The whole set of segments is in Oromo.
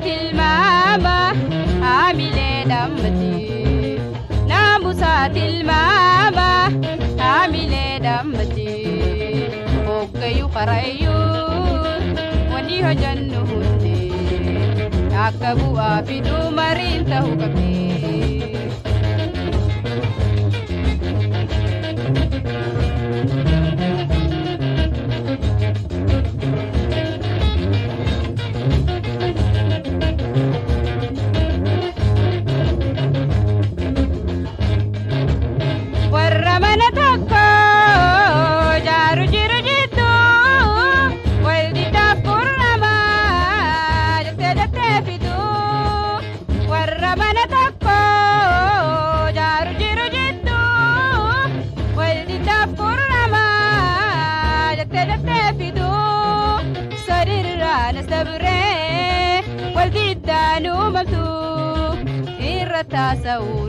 الماما عاملة دمتي ناموسات الماما عاملة دمتي وكيو قريون ونيها جنهني عكبوا أبدو مرين تهو كبير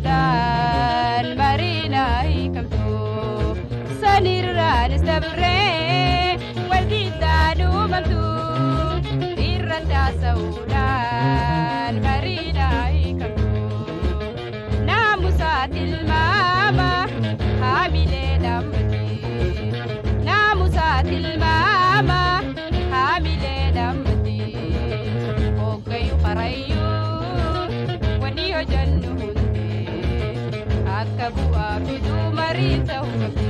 Saudan marina hikamtu sanirran sabre waldidanu mamtu irrata saudan marina hikamtu namusatil mama hamile damti namusatil mama hamile damti okayu qarayu waniyo jannu Akabu abidu marita hukabi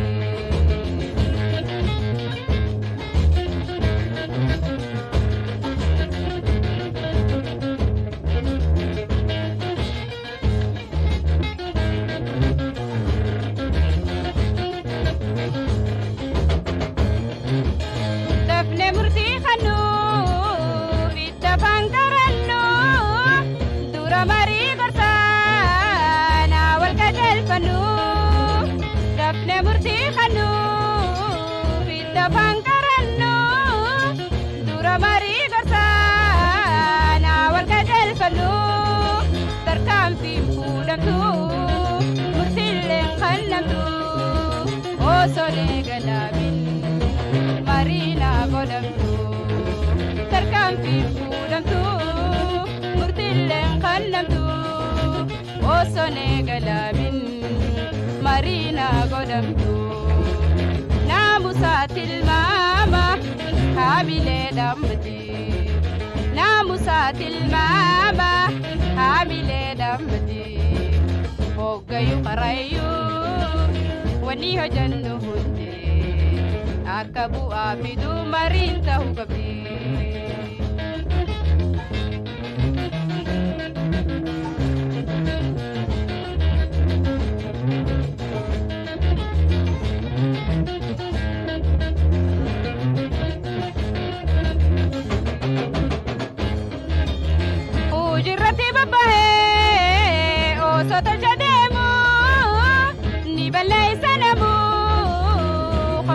Dafne murti khanu Bita pangkarannu Dura mari Dafne murti khanu Bita pangkarannu Dura mari garsana wal kajal fanu Tarkam tim pudamtu Murtileng khanamtu O sole galamin Marina godamtu Tarkam tim pudamtu Murtileng khanamtu O sole galamin Marina godamtu namusatil mama hamile damti namusatil mama hamile damti hogayu qarayu waniho jannu hunde akabu abidu marinta hukabi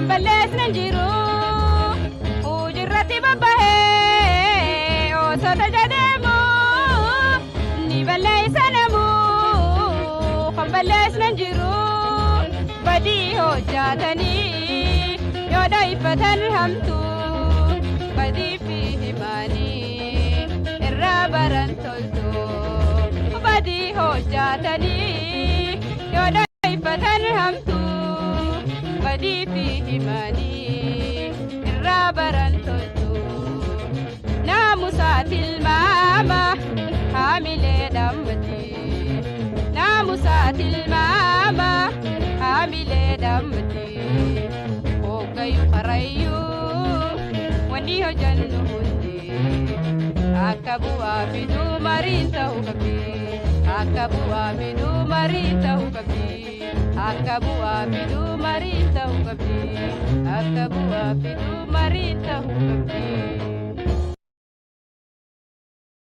Bales nanjiru ujirati babahe o sota jademu ni balai sanamu bales nanjiru badi ho jadani yodai patan hamtu badi fi himani irrabaran toltu badi ho jadani yodai patan hamtu badi fi himani irrabaran toltu namusatil mama hamile damti namusatil mama hamile damti hogayu qarayu waniho jannu hundi akabu abidu marinta hukabi akabu abidu marinta hukabi Akabu abidu marita hukabi Akabu abidu marita hukabi